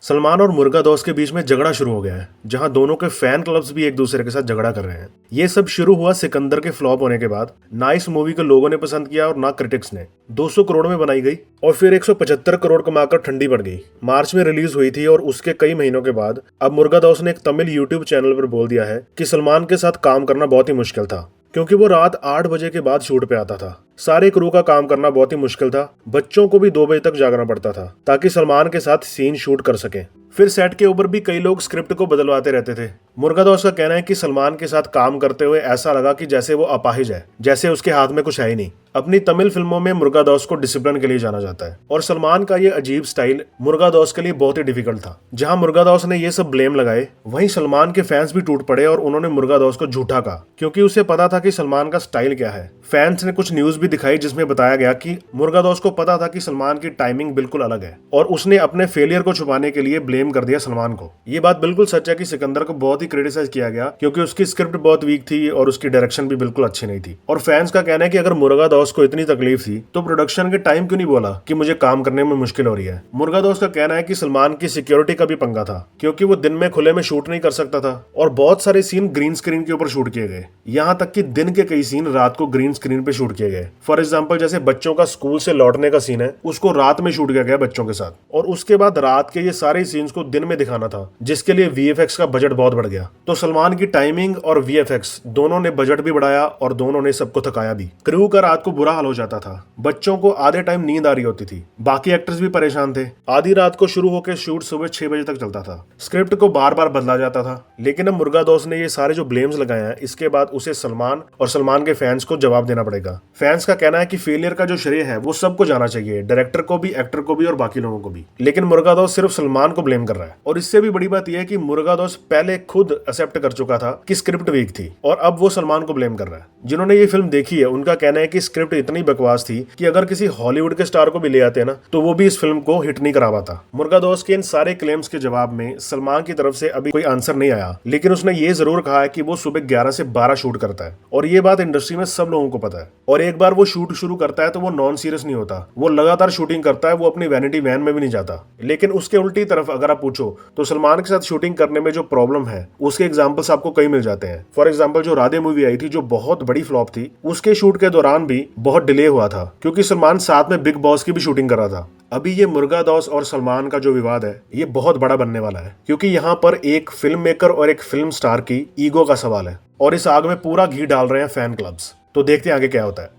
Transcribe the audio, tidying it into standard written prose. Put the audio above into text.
सलमान और मुर्गा दोस्त के बीच में झगड़ा शुरू हो गया है, जहां दोनों के फैन क्लब्स भी एक दूसरे के साथ झगड़ा कर रहे हैं। ये सब शुरू हुआ सिकंदर के फ्लॉप होने के बाद। ना इस मूवी को लोगों ने पसंद किया और ना क्रिटिक्स ने। 200 करोड़ में बनाई गई और फिर 175 करोड़ कमाकर ठंडी पड़ गई। मार्च में रिलीज हुई थी और उसके कई महीनों के बाद अब मुर्गा दोस्त ने एक तमिल यूट्यूब चैनल पर बोल दिया है कि सलमान के साथ काम करना बहुत ही मुश्किल था, क्योंकि वो रात 8 बजे के बाद शूट पे आता था। सारे क्रू का काम करना बहुत ही मुश्किल था। बच्चों को भी 2 बजे तक जागना पड़ता था ताकि सलमान के साथ सीन शूट कर सके। फिर सेट के ऊपर भी कई लोग स्क्रिप्ट को बदलवाते रहते थे। मुर्गा दोस्त का कहना है कि सलमान के साथ काम करते हुए ऐसा लगा कि जैसे वो अपाहिज है, जैसे उसके हाथ में कुछ है ही नहीं। अपनी तमिल फिल्मों में मुर्गा दोस्त को डिसिप्लिन के लिए जाना जाता है और सलमान का ये अजीब स्टाइल मुर्गा दोस्त के लिए बहुत ही डिफिकल्ट था। जहां मुर्गा दोस्त ने ये सब ब्लेम लगाए, वहीं सलमान के फैंस भी टूट पड़े और उन्होंने मुर्गा दोस्त को झूठा कहा, क्योंकि उसे पता था कि सलमान का स्टाइल क्या है। फैंस ने कुछ न्यूज भी दिखाई जिसमें बताया गया कि मुर्गा दोस्त को पता था कि सलमान की टाइमिंग बिल्कुल अलग है और उसने अपने फेलियर को छुपाने के लिए ब्लेम कर दिया सलमान को। ये बात बिल्कुल सच है कि सिकंदर को बहुत ही क्रिटिसाइज किया गया, क्योंकि उसकी स्क्रिप्ट बहुत वीक थी और उसकी डायरेक्शन भी बिल्कुल अच्छी नहीं थी। और फैंस का कहना है कि अगर मुर्गा दोस्त को इतनी तकलीफ थी तो प्रोडक्शन के टाइम क्यों नहीं बोला कि मुझे काम करने में मुश्किल हो रही है। मुर्गा दोस्त का कहना है कि सलमान की सिक्योरिटी का भी पंगा था, क्योंकि वो दिन में खुले में शूट नहीं कर सकता था और बहुत सारे सीन ग्रीन स्क्रीन के ऊपर शूट किए गए। यहाँ तक कि दिन के कई सीन रात को ग्रीन स्क्रीन पे शूट किए गए। फॉर एग्जाम्पल, जैसे बच्चों का स्कूल से लौटने का सीन है, उसको रात में शूट किया गया बच्चों के साथ, और उसके बाद रात के ये सारे सीन्स को दिन में दिखाना था, जिसके लिए वीएफएक्स का बजट बहुत बढ़ गया। तो सलमान की टाइमिंग और वीएफएक्स दोनों ने बजट भी बढ़ाया और दोनों ने सबको थकाया भी। क्रू का रात को बुरा हाल हो जाता था। बच्चों को आधे टाइम नींद आ रही होती थी। बाकी एक्टर्स भी परेशान थे। आधी रात को शुरू होकर शूट सुबह 6 बजे तक चलता था। स्क्रिप्ट को बार बार बदला जाता था। लेकिन अब मुर्गा दोस्त ने ये सारे जो ब्लेम्स लगाए हैं, इसके बाद उसे सलमान और सलमान के फैंस को जवाब देना पड़ेगा। फैंस का कहना है कि फेलियर का जो श्रेय है वो सबको जाना चाहिए, डायरेक्टर को भी, एक्टर को भी और बाकी लोगों को भी। लेकिन मुर्गा दोस्त सिर्फ सलमान को ब्लेम कर रहा है। और इससे भी बड़ी बात यह है कि मुर्गा दोस्त पहले खुद एक्सेप्ट कर चुका था कि स्क्रिप्ट वीक थी और अब वो सलमान को ब्लेम कर रहा है। जिन्होंने ये फिल्म देखी है उनका कहना है कि स्क्रिप्ट इतनी बकवास थी कि अगर किसी हॉलीवुड के स्टार को भी ले आते हैं ना, तो वो भी इस फिल्म को हिट नहीं करा पाता। मुर्गा दोस्त के इन सारे क्लेम्स के जवाब में सलमान की तरफ से अभी कोई आंसर नहीं आया, लेकिन उसने ये जरूर कहा है कि वो सुबह 11 से 12 शूट करता है और ये बात इंडस्ट्री में सब लोगों को पता है। और एक बार वो शूट शुरू करता है तो वो नॉन सीरियस नहीं होता, वो लगातार शूटिंग करता है, वो अपनी वैनिटी वैन में भी नहीं जाता। लेकिन उसके उल्टी तरफ अगर आप पूछो तो सलमान के साथ शूटिंग करने में जो प्रॉब्लम है उसके एग्जाम्पल्स आपको कई मिल जाते हैं। फॉर एग्जाम्पल, जो राधे मूवी आई थी जो बहुत बड़ी फ्लॉप थी, उसके शूट के दौरान भी बहुत डिले हुआ था, क्योंकि सलमान साथ में बिग बॉस की भी शूटिंग कर रहा था। अभी ये मुर्गा दोस्त और सलमान का जो विवाद है ये बहुत बड़ा बनने वाला है, क्योंकि यहाँ पर एक फिल्म मेकर और एक फिल्म स्टार की ईगो का सवाल है और इस आग में पूरा घी डाल रहे हैं फैन क्लब्स। तो देखते हैं आगे क्या होता है।